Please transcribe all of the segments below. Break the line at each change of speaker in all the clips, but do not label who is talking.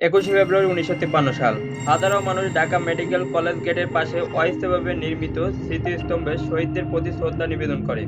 21শে ফেব্রুয়ারি ১৯৫৩ সাল। হাজারো মানুষ ঢাকা মেডিকেল কলেজ গেটের পাশে অস্থায়ীভাবে নির্মিত স্মৃতিস্তম্ভে শহীদদের প্রতি শ্রদ্ধা নিবেদন করে।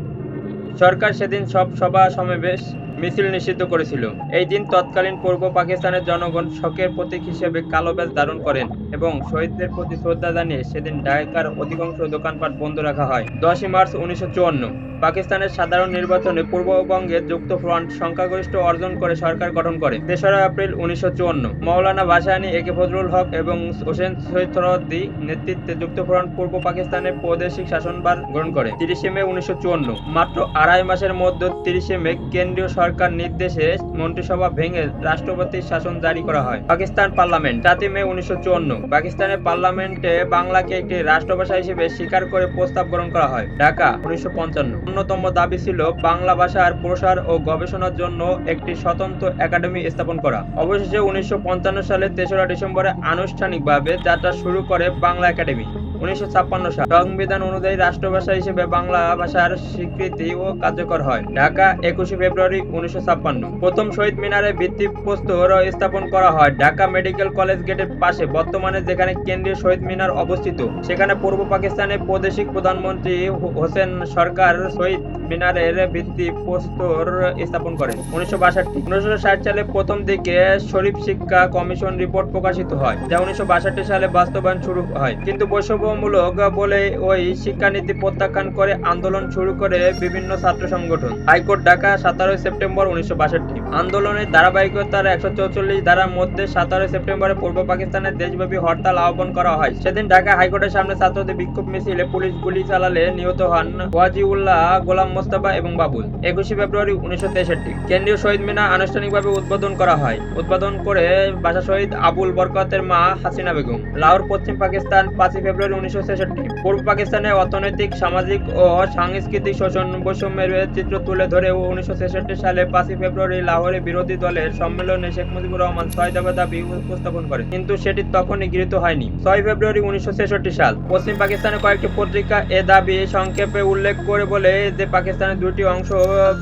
সরকার সেদিন সব সভা-সমাবেশ, মিছিল নিষিদ্ধ করেছিল। এই দিন তৎকালীন পূর্ব পাকিস্তানের জনগণ শোকের প্রতীক হিসেবে কালো ব্যাজ ধারণ করেন এবং শহীদদের প্রতি শ্রদ্ধা জানিয়ে সেদিন ঢাকার অধিকাংশ দোকানপাট বন্ধ রাখা হয়। ১০ই মার্চ ১৯৫৪ পাকিস্তানের সাধারণ নির্বাচনে পূর্ববঙ্গে যুক্তফ্রন্ট সংখ্যাগরিষ্ঠ অর্জন করে সরকার গঠন করে। ৩রা এপ্রিল ১৯৫৪ মাওলানা ভাসানী, এ কে ফজলুল হক এবং হোসেন শহীদ সোহরাওয়ার্দী নেতৃত্বে যুক্তফ্রন্ট পূর্ব পাকিস্তানের প্রাদেশিক শাসনভার গ্রহণ করে। ৩০শে মে ১৯৫৪ মাত্র আড়াই মাসের মধ্যে ৩০শে মে কেন্দ্রীয় সরকার নির্দেশে মন্ত্রিসভা ভেঙে রাষ্ট্রপতির শাসন জারি করা হয়। পাকিস্তান পার্লামেন্ট ৭ই মে ১৯৫৪ পাকিস্তানের পার্লামেন্টে বাংলাকে একটি রাষ্ট্রভাষা হিসেবে স্বীকার করে প্রস্তাব গ্রহণ করা হয়। ঢাকা ১৯৫৫ অন্যতম দাবি ছিল বাংলা ভাষার প্রসার ও গবেষণার জন্য একটি স্বতন্ত্র একাডেমি স্থাপন করা। অবশেষে ১৯৫৫ সালের ৩রা ডিসেম্বরে আনুষ্ঠানিকভাবে যাত্রা শুরু করে বাংলা একাডেমি। ১৯৫৬ সাল সংবিধান অনুযায়ী রাষ্ট্রভাষা হিসেবে বাংলা ভাষার স্বীকৃতি ও কার্যকর হয়। ঢাকা ২১শে ফেব্রুয়ারি ১৯৫৬ প্রথম শহীদ মিনারে ভিত্তিপ্রস্তর স্থাপন করা হয় ঢাকা মেডিকেল কলেজ গেটের পাশে। বর্তমানে যেখানে কেন্দ্রীয় শহীদ মিনার অবস্থিত, সেখানে পূর্ব পাকিস্তানের প্রাদেশিক প্রধানমন্ত্রী হোসেন সরকার শহীদ মিনারের ভিত্তিপ্রস্তর স্থাপন করেন। ১৯৬২ সালে প্রথম দিকে শরীফ শিক্ষা কমিশন রিপোর্ট প্রকাশিত হয়, যা ১৯৬২ সালে বাস্তবায়ন শুরু হয়, কিন্তু বৈষম্যমূলক বলে ওই শিক্ষানীতি প্রত্যাখ্যান করে আন্দোলন শুরু করে বিভিন্ন ছাত্র সংগঠন। হাইকোর্ট ঢাকা ১৭ সেপ্টেম্বর ১৯৬২ আন্দোলনের ধারাবাহিকতার ১৪৪ ধারার মধ্যে ১৭ সেপ্টেম্বরে পূর্ব পাকিস্তানের দেশব্যাপী হরতাল আহ্বান করা হয়। সেদিন ঢাকা হাইকোর্টের সামনে ছাত্রদের বিক্ষোভ মিছিলে পুলিশ গুলি চালালে নিহত হন ওয়াজিউল্লাহ, গোলাম মোস্তফা এবং বাবুল। ২১শে ফেব্রুয়ারি ১৯৬৩ কেন্দ্রীয় শহীদ মিনার আনুষ্ঠানিকভাবে উদ্বোধন করা হয়। উদ্বোধন করে ভাষা শহীদ আবুল বরকতের মা হাসিনা বেগম। লাহোর, পশ্চিম পাকিস্তান ৫ই ফেব্রুয়ারি ১৯৬৬ পূর্ব পাকিস্তানের অর্থনৈতিক, সামাজিক ও সাংস্কৃতিক শোষণ বৈষম্যের চিত্র তুলে ধরে ১৯৬৬ সালে ৫ই ফেব্রুয়ারি লাহোরে বিরোধী দলের সম্মেলনে শেখ মুজিবুর রহমান ৬ দফা দাবি উপস্থাপন করেন, কিন্তু সেটি তখনই গৃহীত হয়নি। ৬ ফেব্রুয়ারি ১৯৬৬ সাল পশ্চিম পাকিস্তানের কয়েকটি পত্রিকা এ দাবি সংক্ষেপে উল্লেখ করে বলে যে পাকিস্তানের দুটি অংশ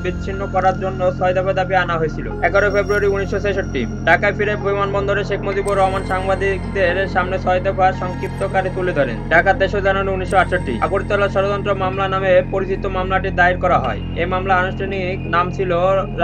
বিচ্ছিন্ন করার জন্য ৬ দফা দাবি আনা হয়েছিল। ১১ ফেব্রুয়ারি ১৯৬৬ ঢাকায় ফিরে বিমানবন্দরে শেখ মুজিবুর রহমান সাংবাদিকদের সামনে ৬ দফা সংক্ষিপ্তকারে তুলে ধরেন। ঢাকা ৩রা জানুয়ারি ১৯৬৮ আগরতলা ষড়যন্ত্র মামলা নামে পরিচিত মামলাটি দায়ের করা হয়। এই মামলা আনুষ্ঠানিক নাম ছিল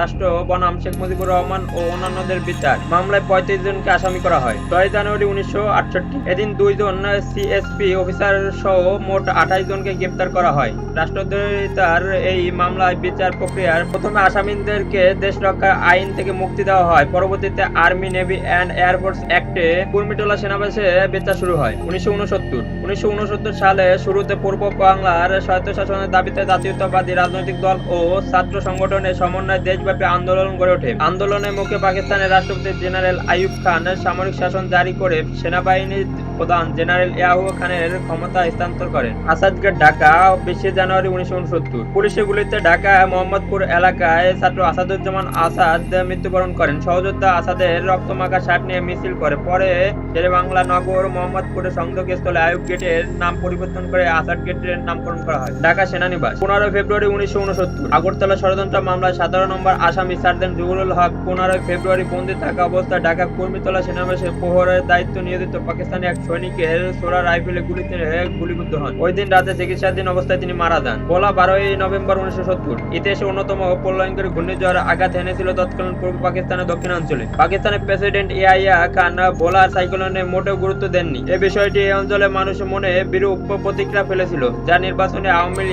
রাষ্ট্র বনাম শেখ মুজিবুর রহমান ও অন্যান্যদের বিচার। মামলায় ৩৫ জনকে আসামি করা হয়। ৬ জানুয়ারি ১৯৬৮ এদিন ২ জন সিএসপি অফিসার সহ মোট ২৮ জনকে গ্রেপ্তার করা হয়। রাষ্ট্রদ্রোহিতার এই মামলায় বিচার প্রক্রিয়ার প্রথমে আসামিদেরকে দেশ রক্ষার আইন থেকে মুক্তি দেওয়া হয়। পরবর্তীতে আর্মি, নেভি অ্যান্ড এয়ারফোর্স অ্যাক্টে কুর্মিটোলা সেনাবাসে বিচার শুরু হয়। ১৯৬৯ সালে শুরুতে পূর্ব বাংলার স্বায়ত্তশাসনের দাবিতে জাতীয়তাবাদী রাজনৈতিক দল ও ছাত্র সংগঠনের সমন্বয়ে দেশব্যাপী আন্দোলন গড়ে ওঠে। আন্দোলনের মুখে পাকিস্তানের রাষ্ট্রপতি জেনারেল আইয়ুব খান সামরিক শাসন জারি করে সেনাবাহিনীর প্রধান জেনারেল ইয়াহুয়া খানের ক্ষমতা হস্তান্তর করেন। আসাদগেট ঢাকা ২০শে জানুয়ারি ১৯৬৯ পুলিশের গুলিতে ঢাকা মোহাম্মদপুর এলাকায় ছাত্র আসাদুজ্জামান আসাদ মৃত্যুবরণ করেন। সহযোদ্ধা আসাদের রক্তমাখা শার্ট নিয়ে মিছিল করে। পরে শেরেবাংলা নগর মোহাম্মদপুরের সংযোগস্থলে আইয়ুব গেটের নাম পরিবর্তন করে আসাদ গেটের নামকরণ করা হয়। ঢাকা সেনানিবাস ১৫ ফেব্রুয়ারি ১৯৬৯ আগরতলা ষড়যন্ত্র মামলায় ১৭ নম্বর আসামি সার্জেন্ট জহুরুল হক ১৫ ফেব্রুয়ারি বন্দী থাকা অবস্থায় ঢাকা কুর্মিটোলা সেনাবাসে প্রহরের দায়িত্ব নিয়োজিত পাকিস্তানি এক সৈনিকের ছোড়া রাইফেলে গুলিতে গুলিবিদ্ধ হন। ওই দিন রাতে চিকিৎসাধীন অবস্থায় তিনি মারা যান। বলা ১২ই নভেম্বর ১৯৭০ ইতিহাসে অন্যতম প্রলয়ঙ্করী ঘূর্ণিঝড় আঘাত এনেছিল তৎকালীন পূর্ব পাকিস্তানের দক্ষিণাঞ্চলে। পাকিস্তানের প্রেসিডেন্ট ইয়াহিয়া খান ভোলার সাইক্লোনে মোটেও গুরুত্ব দেননি। এ বিষয়টি এই অঞ্চলের মানুষের মনে বিরূপ প্রতিক্রিয়া ফেলেছিল, যা নির্বাচনে আওয়ামী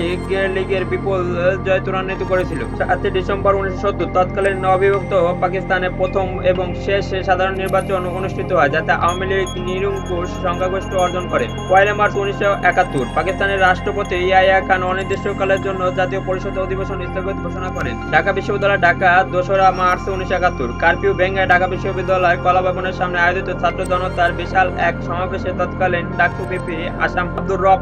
লীগের বিপুল জয় ত্বরান্বিত করেছিল। ৭ ডিসেম্বর ১৯৭০ তৎকালীন অবিভক্ত পাকিস্তানে প্রথম এবং শেষ সাধারণ নির্বাচন অনুষ্ঠিত হয়, যাতে আওয়ামী লীগ নিরঙ্কুশ সংখ্যাগরিষ্ঠ অর্জন করে। ১ মার্চ ১৯৭১ পাকিস্তানের রাষ্ট্রপতি ইয়াহিয়া খান অনির্দিষ্টকালের জন্য জাতীয় পরিষদের অধিবেশন স্থগিত ঘোষণা করেন। ঢাকা বিশ্ববিদ্যালয় ঢাকা ২রা মার্চ ১৯৭১ কারফিউ ভেঙে ঢাকা বিশ্ববিদ্যালয় কলাভবনের সামনে আয়োজিত ছাত্র জনতার বিশাল এক সমাবেশে তৎকালীন ডাকসু ভিপি আসাম আব্দুর রব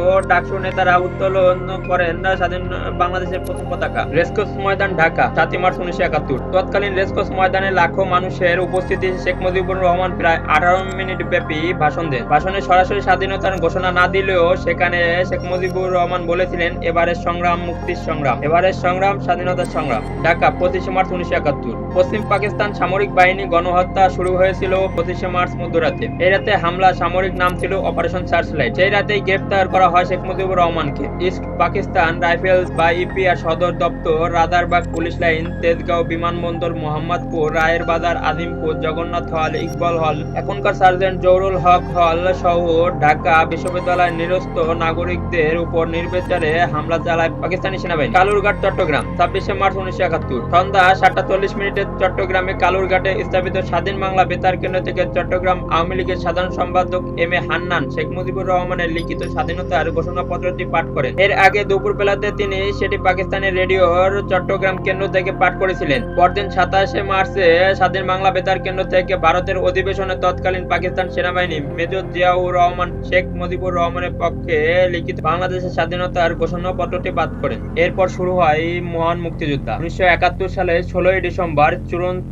ও ডাকসু নেতারা উত্তোলন করেন স্বাধীন বাংলাদেশের প্রথম পতাকা। রেসকোর্স ময়দান ঢাকা ৭ মার্চ ১৯৭১ তৎকালীন রেসকোর্স ময়দানে লাখো মানুষের উপস্থিতি শেখ মুজিবুর রহমান প্রায় ১৮ মিনিট ব্যাপী ভাষণ ভাষণ দেন। ভাষণে সরাসরি স্বাধীনতার ঘোষণা না দিলেও সেখানে শেখ মুজিবুর রহমান বলেছিলেন, এবারের সংগ্রাম মুক্তির সংগ্রাম, এবারের সংগ্রাম স্বাধীনতার সংগ্রাম। ঢাকা 25 মার্চ 1971। পশ্চিম পাকিস্তান সামরিক বাহিনী গণহত্যা শুরু হয়েছিল 25 মার্চ মধ্যরাতে। এই রাতে হামলা সামরিক নাম ছিল অপারেশন সার্চলাইট। সেই রাতেই গ্রেফতার করা হয় শেখ মুজিবুর রহমানকে। ইস্ট পাকিস্তান রাইফেলস বা ইপিআর সদর দপ্তর, রাদারবাগ পুলিশ লাইন, তেজগাঁও বিমানবন্দর, মোহাম্মদপুর, রায়ের বাজার, আজিমপুর, জগন্নাথ হল, ইকবাল হল, এখনকার সার্জেন্ট জহুরুল হক হল সহ ঢাকা বিশ্ববিদ্যালয়ের নিরস্ত নাগরিকদের উপর নির্বিচারে হামলা চালায় পাকিস্তানি সেনাবাহিনী। কালুরঘাট, চট্টগ্রাম 26 মার্চ 1971। সন্ধ্যা 7:40 চট্টগ্রামে কালুরঘাটে স্থাপিত স্বাধীন বাংলা বেতার কেন্দ্র থেকে চট্টগ্রাম আওয়ামী লীগের সাধারণ সম্পাদক এম এ হান্নান শেখ মুজিবুর রহমানের লিখিত স্বাধীনতার ঘোষণাপত্রটি পাঠ করেন। এর আগে দুপুর বেলাতে তিনি সেটি পাকিস্তানি রেডিওর চট্টগ্রাম কেন্দ্র থেকে পাঠ করেছিলেন। পরদিন 27 মার্চে স্বাধীন বাংলা বেতার কেন্দ্র থেকে ভারতের অধিবেশনে তৎকালীন পাকিস্তান সেনাবাহিনী মেজর জিয়াউর রহমান শেখ মুজিবুর রহমানের পক্ষে লিখিত বাংলাদেশের স্বাধীনতার ঘোষণাপত্রটি পাঠ করেন। এরপর শুরু হয় মহান মুক্তিযুদ্ধ। 1971 সালে 16 ডিসেম্বর চূড়ান্ত